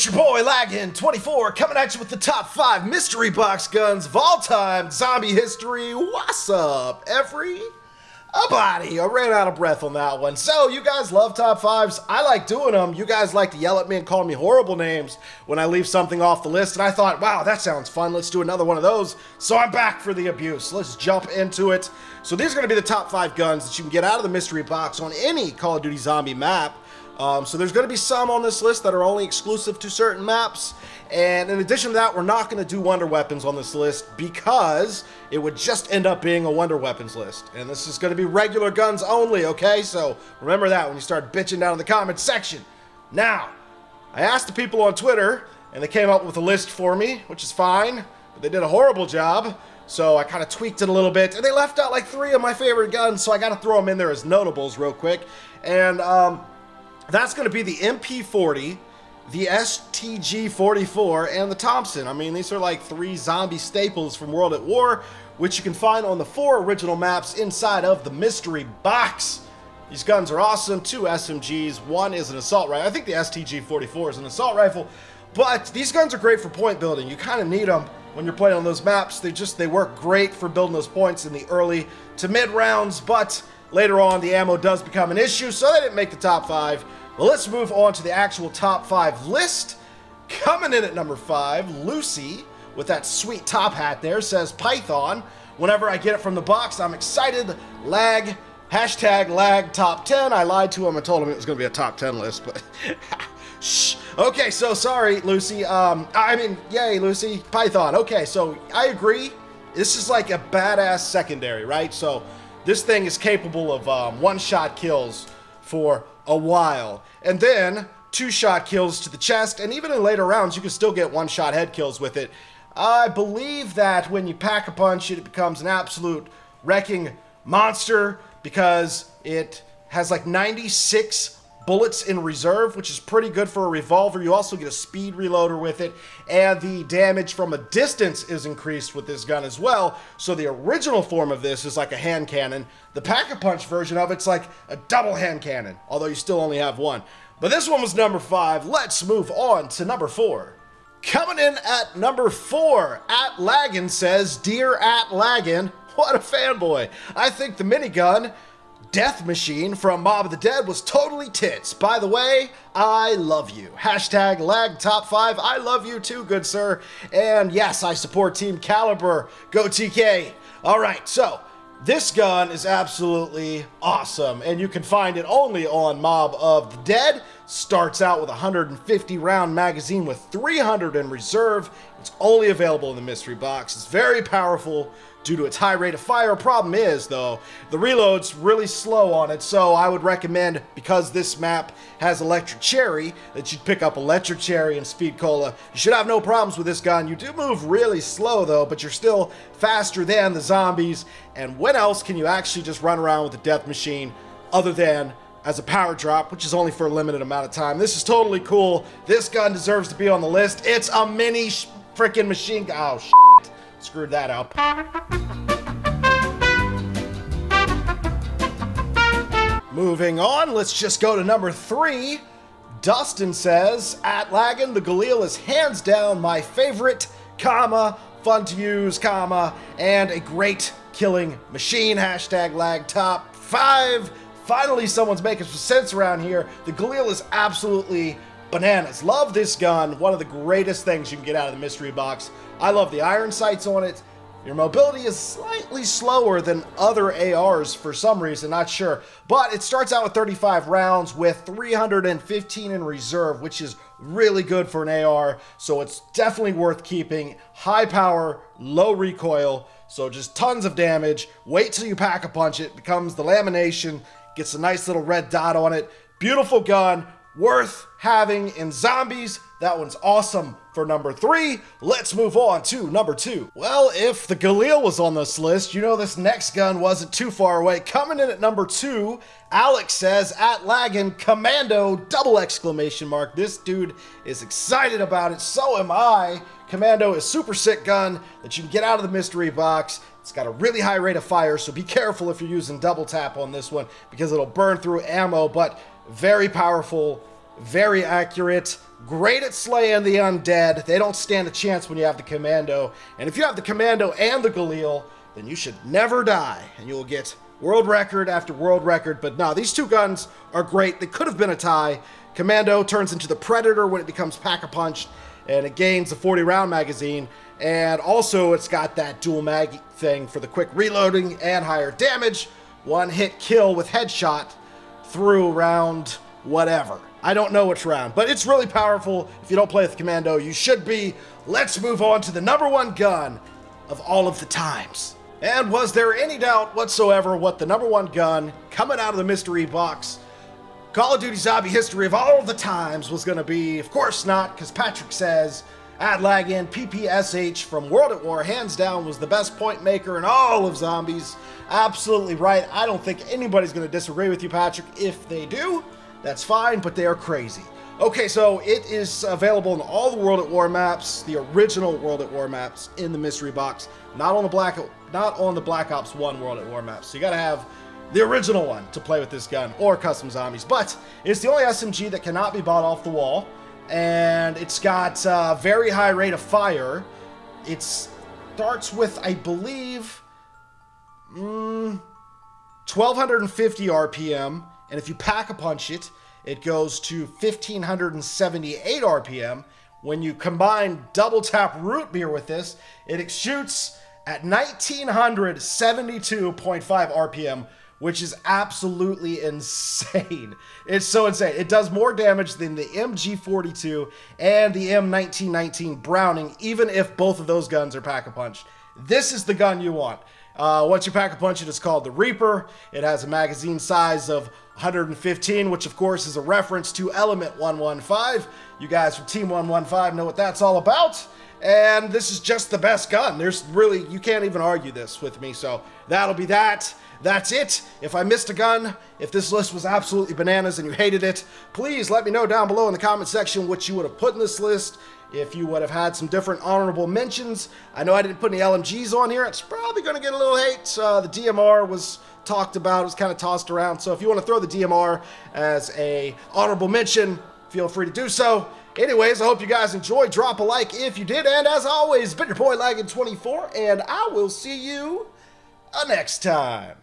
It's your boy Laggin24 coming at you with the top 5 mystery box guns of all time zombie history. What's up, everybody? I ran out of breath on that one. So, you guys love top 5s. I like doing them. You guys like to yell at me and call me horrible names when I leave something off the list. And I thought, wow, that sounds fun. Let's do another one of those. So I'm back for the abuse. Let's jump into it. So these are going to be the top 5 guns that you can get out of the mystery box on any Call of Duty zombie map. So there's going to be some on this list that are only exclusive to certain maps, and in addition to that, we're not going to do wonder weapons on this list because it would just end up being a wonder weapons list, and this is going to be regular guns only, okay? So remember that when you start bitching down in the comments section. Now, I asked the people on Twitter, and they came up with a list for me, which is fine, but they did a horrible job, so I kind of tweaked it a little bit, and they left out like 3 of my favorite guns, so I got to throw them in there as notables real quick, and that's going to be the MP40, the STG-44, and the Thompson. I mean, these are like 3 zombie staples from World at War, which you can find on the 4 original maps inside of the mystery box. These guns are awesome. 2 SMGs, 1 is an assault rifle. I think the STG-44 is an assault rifle, but these guns are great for point building. You kind of need them when you're playing on those maps. They work great for building those points in the early to mid rounds, but later on, the ammo does become an issue, so they didn't make the top 5. Well, let's move on to the actual top 5 list. Coming in at number 5, Lucy, with that sweet top hat there, says Python. Whenever I get it from the box, I'm excited. Lag, hashtag lag top 10. I lied to him and told him it was going to be a top 10 list, but shh. Okay, so sorry, Lucy. Yay, Lucy. Python. Okay, so I agree. This is like a badass secondary, right? So this thing is capable of one-shot kills for a while, and then 2-shot kills to the chest, and even in later rounds you can still get 1-shot head kills with it. I believe that when you pack a punch it becomes an absolute wrecking monster because it has like 96 bullets in reserve, which is pretty good for a revolver. You also get a speed reloader with it, and the damage from a distance is increased with this gun as well. So the original form of this is like a hand cannon. The pack-a-punch version of it's like a double hand cannon, although you still only have one. But this one was number 5. Let's move on to number 4. Coming in at number 4, At Laggin says, Dear At Laggin, what a fanboy. I think the minigun Death Machine from Mob of the Dead was totally tits. By the way, I love you. Hashtag lag top 5. I love you too, good sir. And yes, I support Team Caliber. Go TK. Alright, so this gun is absolutely awesome, and you can find it only on Mob of the Dead. Starts out with a 150 round magazine with 300 in reserve. It's only available in the mystery box. It's very powerful due to its high rate of fire. Problem is, though, the reload's really slow on it, so I would recommend, because this map has Electric Cherry, that you pick up Electric Cherry and Speed Cola. You should have no problems with this gun. You do move really slow, though, but you're still faster than the zombies, and when else can you actually just run around with the Death Machine other than as a power drop, which is only for a limited amount of time. This is totally cool. This gun deserves to be on the list. It's a mini freaking machine gun. Oh, shit. Screwed that up. Moving on, let's just go to number 3. Dustin says, At Laggin, the GALIL is hands down my favorite, comma, fun to use, comma, and a great killing machine. Hashtag lag top 5. Finally, someone's making some sense around here. The GALIL is absolutely bananas. Love this gun. One of the greatest things you can get out of the mystery box. I love the iron sights on it. Your mobility is slightly slower than other ARs for some reason, not sure. But it starts out with 35 rounds with 315 in reserve, which is really good for an AR. So it's definitely worth keeping. High power, low recoil, so just tons of damage. Wait till you pack a punch it, becomes the lamination, gets a nice little red dot on it. Beautiful gun. Worth having in zombies. That one's awesome for number 3. Let's move on to number 2. Well, if the GALIL was on this list, you know this next gun wasn't too far away. Coming in at number 2, Alex says, At Laggin, Commando, double exclamation mark. This dude is excited about it. So am I. Commando is super sick gun that you can get out of the mystery box. It's got a really high rate of fire, so be careful if you're using double tap on this one because it'll burn through ammo, but very powerful, very accurate, great at slaying the undead. They don't stand a chance when you have the Commando. And if you have the Commando and the GALIL, then you should never die. And you will get world record after world record. But no, these two guns are great. They could have been a tie. Commando turns into the Predator when it becomes Pack-a-Punch, and it gains a 40-round magazine. And also, it's got that dual mag thing for the quick reloading and higher damage. One hit kill with headshot through round whatever. I don't know which round, but it's really powerful. If you don't play with Commando, you should be. Let's move on to the #1 gun of all of the times. And was there any doubt whatsoever what the #1 gun coming out of the mystery box Call of Duty Zombie history of all the times was going to be? Of course not, because Patrick says @lagin PPSH from World at War hands down was the best point maker in all of zombies. Absolutely right. I don't think anybody's going to disagree with you, Patrick. If they do, that's fine, but they are crazy. Okay, so it is available in all the World at War maps, the original World at War maps in the mystery box, not on the Black Ops 1 World at War maps. So you got to have the original one to play with this gun, or custom zombies. But it's the only SMG that cannot be bought off the wall, and it's got a very high rate of fire. It starts with, I believe, 1250 RPM, and if you pack-a-punch it, it goes to 1578 RPM. When you combine double tap root beer with this, it shoots at 1972.5 RPM, which is absolutely insane. It's so insane. It does more damage than the MG42 and the M1919 Browning, even if both of those guns are pack-a-punch. This is the gun you want. Once you pack-a-punch it, it's called the Reaper. It has a magazine size of 115, which of course is a reference to Element 115. You guys from Team 115 know what that's all about. And this is just the best gun. There's really, you can't even argue this with me, so that'll be that. That's it. If I missed a gun, if this list was absolutely bananas and you hated it, please let me know down below in the comment section what you would have put in this list. If you would have had some different honorable mentions. I know I didn't put any LMGs on here. It's probably going to get a little hate. The DMR was talked about. It was kind of tossed around. So if you want to throw the DMR as a honorable mention, feel free to do so. Anyways, I hope you guys enjoyed. Drop a like if you did. And as always, been your boy Lagin24, and I will see you next time.